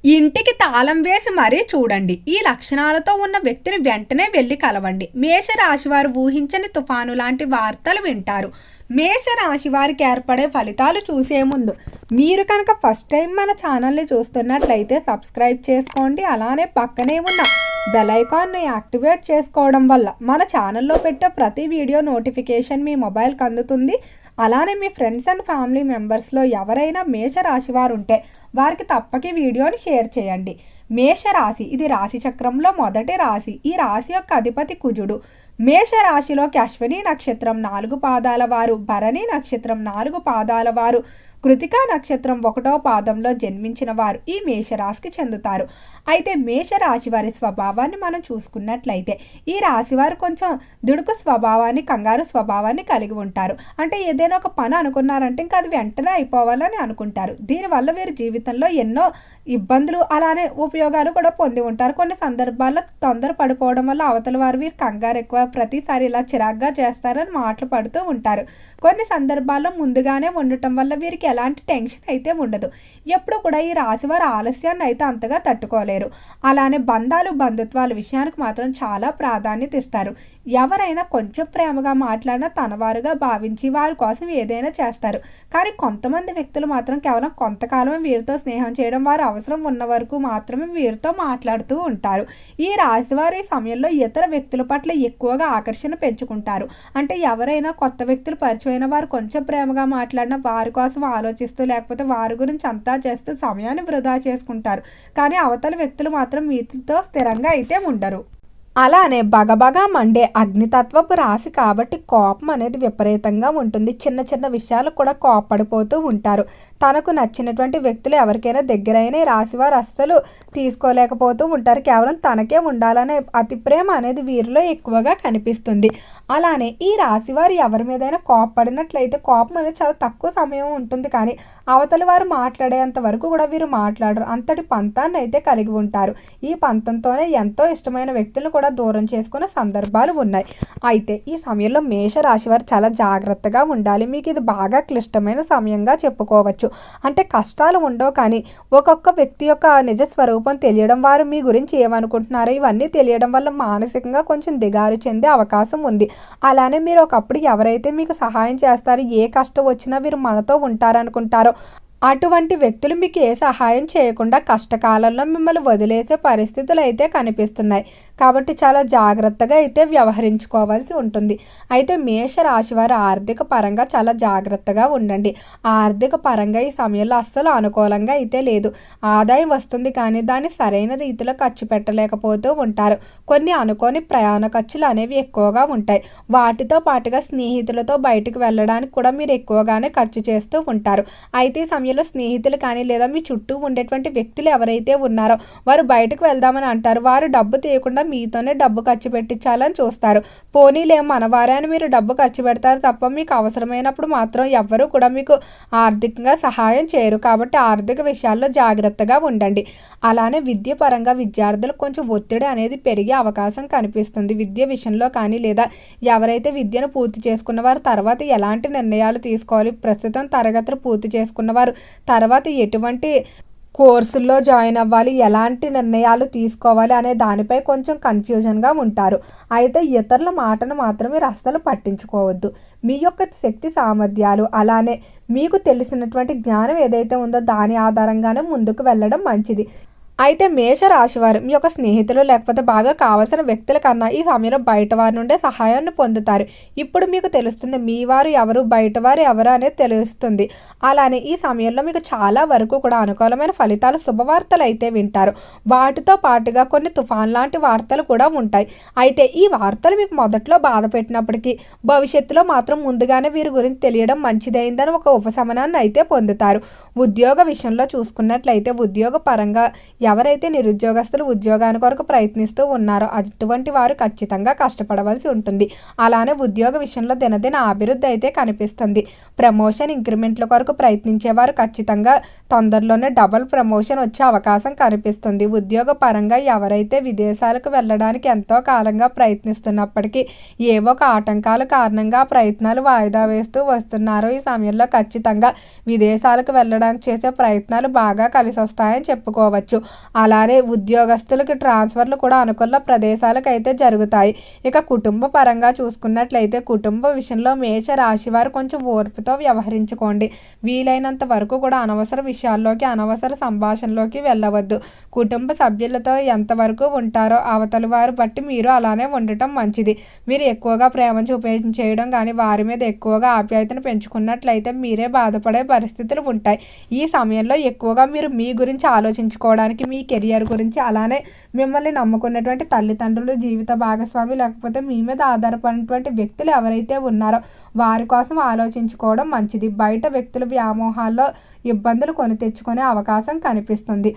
ఇంటికి తాళం వేసి మరీ చూడండి. ఈ లక్షణాలతో ఉన్న వ్యక్తిని వెంటనే వెళ్ళి కలవండి. మేషరాశి వారు ఊహించని తుఫాను లాంటి వార్తలు వింటారు. మేషరాశి వారికి ఏర్పడే ఫలితాలు చూసే ముందు మీరు కనుక ఫస్ట్ టైం మన ఛానల్ని చూస్తున్నట్లయితే సబ్స్క్రైబ్ చేసుకోండి. అలానే పక్కనే ఉన్న బెల్ ఐకాన్ని యాక్టివేట్ చేసుకోవడం వల్ల మన ఛానల్లో పెట్టే ప్రతి వీడియో నోటిఫికేషన్ మీ మొబైల్కి అందుతుంది. అలానే మీ ఫ్రెండ్స్ అండ్ ఫ్యామిలీ మెంబర్స్లో ఎవరైనా మేషరాశి వారు ఉంటే వారికి తప్పక వీడియోని షేర్ చేయండి. మేషరాశి ఇది రాశి చక్రంలో మొదటి రాశి. ఈ రాశి యొక్క అధిపతి కుజుడు. మేషరాశిలోకి అశ్విని నక్షత్రం 4 పాదాల వారు, భరణి నక్షత్రం 4 పాదాల వారు, కృతికా నక్షత్రం 1వ పాదంలో జన్మించిన వారు ఈ మేషరాశికి చెందుతారు. అయితే మేషరాశి వారి స్వభావాన్ని మనం చూసుకున్నట్లయితే ఈ రాశి వారు కొంచెం దుడుకు స్వభావాన్ని, కంగారు స్వభావాన్ని కలిగి ఉంటారు. అంటే ఏదైనా ఒక పని అనుకున్నారంటే ఇంకా అది వెంటనే అయిపోవాలని అనుకుంటారు. దీనివల్ల వీరి జీవితంలో ఎన్నో ఇబ్బందులు అలానే ఉపయోగాలు కూడా పొంది ఉంటారు. కొన్ని సందర్భాల్లో తొందర పడిపోవడం వల్ల అవతల వారు వీరు కంగారు ఎక్కువ, ప్రతిసారి ఇలా చిరాగ్గా చేస్తారని మాటలు పడుతూ ఉంటారు. కొన్ని సందర్భాల్లో ముందుగానే ఉండటం వల్ల వీరికి ఎలాంటి టెన్షన్ అయితే ఉండదు. ఎప్పుడు కూడా ఈ రాశివారు ఆలస్యాన్ని అయితే అంతగా తట్టుకోలేరు. అలానే బంధాలు, బంధుత్వాల విషయానికి మాత్రం చాలా ప్రాధాన్యత ఇస్తారు. ఎవరైనా కొంచెం ప్రేమగా మాట్లాడినా తనవారుగా భావించి వారి కోసం ఏదైనా చేస్తారు. కానీ కొంతమంది వ్యక్తులు మాత్రం కేవలం కొంతకాలమే వీరితో స్నేహం చేయడం, వారు అవసరం ఉన్న వరకు మాత్రమే వీరితో మాట్లాడుతూ ఉంటారు. ఈ రాశివారు ఈ సమయంలో ఇతర వ్యక్తుల పట్ల ఎక్కువగా ఆకర్షణ పెంచుకుంటారు. అంటే ఎవరైనా కొత్త వ్యక్తులు పరిచయమైన వారు కొంచెం ప్రేమగా మాట్లాడినా వారి కోసం ఆలోచిస్తూ లేకపోతే వారి గురించి అంతా చేస్తూ సమయాన్ని వృధా చేసుకుంటారు. కానీ అవతల వ్యక్తులు మాత్రం మీతో స్థిరంగా అయితే ఉండరు. అలానే బగబగా మండే అగ్నితత్వపు రాశి కాబట్టి కోపం అనేది విపరీతంగా ఉంటుంది. చిన్న చిన్న విషయాలు కూడా కోపపడిపోతూ ఉంటారు. తనకు నచ్చినటువంటి వ్యక్తులు ఎవరికైనా దగ్గరైన రాశివారు అస్సలు తీసుకోలేకపోతూ ఉంటారు. కేవలం తనకే ఉండాలనే అతి ప్రేమ అనేది వీరిలో ఎక్కువగా కనిపిస్తుంది. అలానే ఈ రాశివారు ఎవరి మీదైనా కోపపడినట్లయితే కోపం అనేది చాలా తక్కువ సమయం ఉంటుంది. కానీ అవతల వారు మాట్లాడేంత వరకు కూడా వీరు మాట్లాడరు. అంతటి పంతాన్ని అయితే కలిగి ఉంటారు. ఈ పంతంతోనే ఎంతో ఇష్టమైన వ్యక్తులను కూడా దూరం చేసుకునే సందర్భాలు ఉన్నాయి. అయితే ఈ సమయంలో మేషరాశి వారు చాలా జాగ్రత్తగా ఉండాలి. మీకు ఇది బాగా క్లిష్టమైన సమయంగా చెప్పుకోవచ్చు. అంటే కష్టాలు ఉండవు, కానీ ఒక్కొక్క వ్యక్తి యొక్క నిజ స్వరూపం తెలియడం, వారు మీ గురించి ఏమనుకుంటున్నారో ఇవన్నీ తెలియడం వల్ల మానసికంగా కొంచెం దిగారు చెందే అవకాశం ఉంది. అలానే మీరు ఒకప్పుడు ఎవరైతే మీకు సహాయం చేస్తారో, ఏ కష్టం వచ్చినా వీరు మనతో ఉంటారనుకుంటారో అటువంటి వ్యక్తులు మీకు ఏ సహాయం చేయకుండా కష్టకాలంలో మిమ్మల్ని వదిలేసే పరిస్థితులు అయితే కనిపిస్తున్నాయి. కాబట్టి చాలా జాగ్రత్తగా అయితే వ్యవహరించుకోవాల్సి ఉంటుంది. అయితే మేషరాశి వారు ఆర్థిక పరంగా చాలా జాగ్రత్తగా ఉండండి. ఆర్థిక పరంగా ఈ సమయంలో అస్సలు అనుకూలంగా అయితే లేదు. ఆదాయం వస్తుంది కానీ దాన్ని సరైన రీతిలో ఖర్చు పెట్టలేకపోతూ ఉంటారు. కొన్ని అనుకోని ప్రయాణ ఖర్చులు అనేవి ఎక్కువగా ఉంటాయి. వాటితో పాటుగా స్నేహితులతో బయటకు వెళ్ళడానికి కూడా మీరు ఎక్కువగానే ఖర్చు చేస్తూ ఉంటారు. అయితే ఈ సమయంలో స్నేహితులు కానీ లేదా మీ చుట్టూ ఉండేటువంటి వ్యక్తులు ఎవరైతే ఉన్నారో వారు బయటకు వెళ్దామని అంటారు. వారు డబ్బు తీయకుండా మీతోనే డబ్బు ఖర్చు పెట్టించాలని చూస్తారు. పోనీలేం మనవారే అని మీరు డబ్బు ఖర్చు పెడతారు తప్ప మీకు అవసరమైనప్పుడు మాత్రం ఎవ్వరూ కూడా మీకు ఆర్థికంగా సహాయం చేయరు. కాబట్టి ఆర్థిక విషయాల్లో జాగ్రత్తగా ఉండండి. అలానే విద్య పరంగా విద్యార్థులకు కొంచెం ఒత్తిడి అనేది పెరిగే అవకాశం కనిపిస్తుంది. విద్య విషయంలో కానీ లేదా ఎవరైతే విద్యను పూర్తి చేసుకున్న వారు తర్వాత ఎలాంటి నిర్ణయాలు తీసుకోవాలి, ప్రస్తుతం తరగతులు పూర్తి చేసుకున్న వారు తర్వాత ఎటువంటి కోర్సుల్లో జాయిన్ అవ్వాలి, ఎలాంటి నిర్ణయాలు తీసుకోవాలి అనే దానిపై కొంచెం కన్ఫ్యూజన్గా ఉంటారు. అయితే ఇతరుల మాటను మాత్రం మీరు అస్సలు పట్టించుకోవద్దు. మీ యొక్క శక్తి సామర్థ్యాలు అలానే మీకు తెలిసినటువంటి జ్ఞానం ఏదైతే ఉందో దాని ఆధారంగానే ముందుకు వెళ్ళడం మంచిది. అయితే మేషరాశివారు మీ యొక్క స్నేహితులు లేకపోతే బాగా కావాల్సిన వ్యక్తుల కన్నా ఈ సమయంలో బయట వారి నుండే సహాయాన్ని పొందుతారు. ఇప్పుడు మీకు తెలుస్తుంది మీ వారు ఎవరు, బయట వారు ఎవరు అనేది తెలుస్తుంది. అలానే ఈ సమయంలో మీకు చాలా వరకు కూడా అనుకూలమైన ఫలితాలు, శుభవార్తలు అయితే వింటారు. వాటితో పాటుగా కొన్ని తుఫాన్ లాంటి వార్తలు కూడా ఉంటాయి. అయితే ఈ వార్తలు మీకు మొదట్లో బాధ పెట్టినప్పటికీ భవిష్యత్తులో మాత్రం ముందుగానే వీరి గురించి తెలియడం మంచిదైందని ఒక ఉపశమనాన్ని అయితే పొందుతారు. ఉద్యోగ విషయంలో చూసుకున్నట్లయితే ఉద్యోగ పరంగా ఎవరైతే నిరుద్యోగస్తులు ఉద్యోగానికి కొరకు ప్రయత్నిస్తూ ఉన్నారో అటువంటి వారు ఖచ్చితంగా కష్టపడవలసి ఉంటుంది. అలానే ఉద్యోగ విషయంలో దినదిన అభివృద్ధి అయితే కనిపిస్తుంది. ప్రమోషన్ ఇంక్రిమెంట్ల కొరకు ప్రయత్నించేవారు ఖచ్చితంగా తొందరలోనే డబుల్ ప్రమోషన్ వచ్చే అవకాశం కనిపిస్తుంది. ఉద్యోగ పరంగా ఎవరైతే విదేశాలకు వెళ్ళడానికి ఎంతో కాలంగా ప్రయత్నిస్తున్నప్పటికీ ఏవో ఒక ఆటంకాల కారణంగా ప్రయత్నాలు వాయిదా వేస్తూ వస్తున్నారో ఈ సమయంలో ఖచ్చితంగా విదేశాలకు వెళ్ళడానికి చేసే ప్రయత్నాలు బాగా కలిసి వస్తాయని చెప్పుకోవచ్చు. అలానే ఉద్యోగస్తులకి ట్రాన్స్ఫర్లు కూడా అనుకూల ప్రదేశాలకు అయితే జరుగుతాయి. ఇక కుటుంబ పరంగా చూసుకున్నట్లయితే కుటుంబ విషయంలో మేష రాశి వారు కొంచెం ఓర్పుతో వ్యవహరించుకోండి. వీలైనంత వరకు కూడా అనవసర విషయాల్లోకి అనవసర సంభాషణలోకి వెళ్ళవద్దు. కుటుంబ సభ్యులతో ఎంతవరకు ఉంటారో అవతలి వారు బట్టి మీరు అలానే ఉండటం మంచిది. మీరు ఎక్కువగా ప్రేమ చూపించేయడం కానీ వారి మీద ఎక్కువగా ఆప్యాయతను పెంచుకున్నట్లయితే మీరే బాధపడే పరిస్థితులు ఉంటాయి. ఈ సమయంలో ఎక్కువగా మీరు మీ గురించి ఆలోచించుకోవడానికి, మీ కెరియర్ గురించి, అలానే మిమ్మల్ని నమ్ముకున్నటువంటి తల్లిదండ్రులు, జీవిత భాగస్వామి లేకపోతే మీ మీద ఆధారపడినటువంటి వ్యక్తులు ఎవరైతే ఉన్నారో వారి కోసం ఆలోచించుకోవడం మంచిది. బయట వ్యక్తుల వ్యామోహాల్లో ఇబ్బందులు కొని తెచ్చుకునే అవకాశం కనిపిస్తుంది.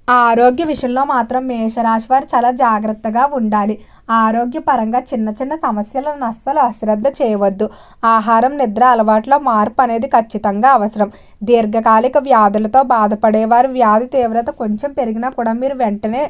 ఆరోగ్య విషయంలో మాత్రం మేషరాశి వారు చాలా జాగ్రత్తగా ఉండాలి. ఆరోగ్యపరంగా చిన్న చిన్న సమస్యలను అస్సలు అశ్రద్ధ చేయవద్దు. ఆహారం, నిద్ర అలవాట్ల మార్పు అనేది ఖచ్చితంగా అవసరం. దీర్ఘకాలిక వ్యాధులతో బాధపడేవారు వ్యాధి తీవ్రత కొంచెం పెరిగినా కూడా మీరు వెంటనే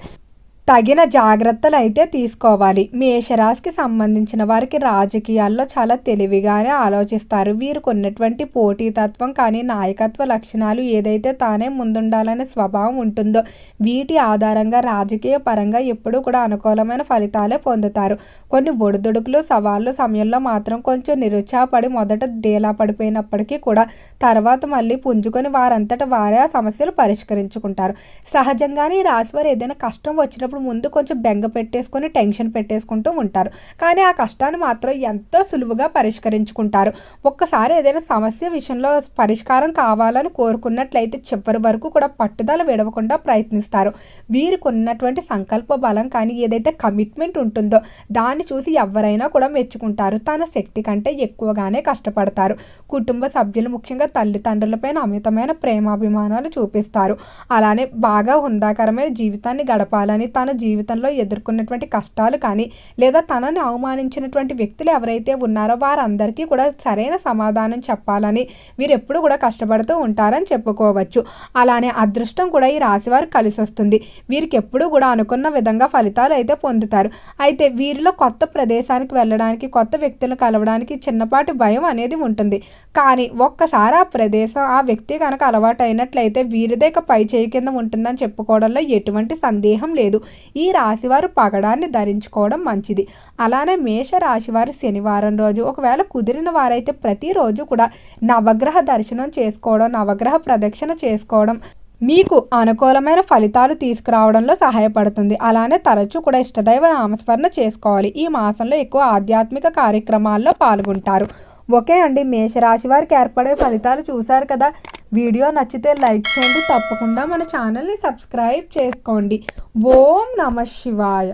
తగిన జాగ్రత్తలు అయితే తీసుకోవాలి. మేషరాశికి సంబంధించిన వారికి రాజకీయాల్లో చాలా తెలివిగానే ఆలోచిస్తారు. వీరికి ఉన్నటువంటి పోటీతత్వం కానీ నాయకత్వ లక్షణాలు ఏదైతే తానే ముందుండాలనే స్వభావం ఉంటుందో వీటి ఆధారంగా రాజకీయ పరంగా ఎప్పుడూ కూడా అనుకూలమైన ఫలితాలే పొందుతారు. కొన్ని ఒడిదుడుకులు సవాళ్ళు సమయంలో మాత్రం కొంచెం నిరుత్సాహపడి మొదట డేలా పడిపోయినప్పటికీ కూడా తర్వాత మళ్ళీ పుంజుకొని వారంతట వారే ఆ సమస్యలు పరిష్కరించుకుంటారు. సహజంగానే ఈ రాశి వారు ఏదైనా కష్టం వచ్చినప్పుడు ముందు కొంచెం బెంగ పెట్టేసుకొని టెన్షన్ పెట్టేసుకుంటూ ఉంటారు. కానీ ఆ కష్టాన్ని మాత్రం ఎంతో సులువుగా పరిష్కరించుకుంటారు. ఒక్కసారి ఏదైనా సమస్య విషయంలో పరిష్కారం కావాలని కోరుకున్నట్లయితే చివరి వరకు కూడా పట్టుదల విడవకుండా ప్రయత్నిస్తారు. వీరికి ఉన్నటువంటి సంకల్ప బలం కానీ ఏదైతే కమిట్మెంట్ ఉంటుందో దాన్ని చూసి ఎవరైనా కూడా మెచ్చుకుంటారు. తన శక్తి కంటే ఎక్కువగానే కష్టపడతారు. కుటుంబ సభ్యులు ముఖ్యంగా తల్లిదండ్రులపైన అమితమైన ప్రేమాభిమానాలు చూపిస్తారు. అలానే బాగా హుందాకరమైన జీవితాన్ని గడపాలని తన జీవితంలో ఎదుర్కొన్నటువంటి కష్టాలు కానీ లేదా తనని అవమానించినటువంటి వ్యక్తులు ఎవరైతే ఉన్నారో వారందరికీ కూడా సరైన సమాధానం చెప్పాలని వీరు ఎప్పుడు కూడా కష్టపడుతూ ఉంటారని చెప్పుకోవచ్చు. అలానే అదృష్టం కూడా ఈ రాశి వారికి కలిసి వస్తుంది. వీరికి ఎప్పుడు కూడా అనుకున్న విధంగా ఫలితాలు అయితే పొందుతారు. అయితే వీరిలో కొత్త ప్రదేశానికి వెళ్ళడానికి, కొత్త వ్యక్తులను కలవడానికి చిన్నపాటి భయం అనేది ఉంటుంది. కానీ ఒక్కసారి ఆ ప్రదేశం, ఆ వ్యక్తి కనుక అలవాటు అయినట్లయితే వీరిదే పై చేయి కింద ఉంటుందని చెప్పుకోవడంలో ఎటువంటి సందేహం లేదు. ఈ రాశివారు పగడాన్ని ధరించుకోవడం మంచిది. అలానే మేష రాశివారు శనివారం రోజు ఒకవేళ కుదిరిన వారైతే ప్రతిరోజు కూడా నవగ్రహ దర్శనం చేసుకోవడం, నవగ్రహ ప్రదక్షిణ చేసుకోవడం మీకు అనుకూలమైన ఫలితాలు తీసుకురావడంలో సహాయపడుతుంది. అలానే తరచూ కూడా ఇష్టదైవ నామస్మరణ చేసుకోవాలి. ఈ మాసంలో ఎక్కువ ఆధ్యాత్మిక కార్యక్రమాల్లో పాల్గొంటారు. ఓకే అండి, మేషరాశి వారికి ఏర్పడే ఫలితాలు చూశారు కదా. వీడియో నచ్చితే లైక్ చేయండి. తప్పకుండా మన ఛానల్ని సబ్స్క్రైబ్ చేసుకోండి. ఓం నమః శివాయ.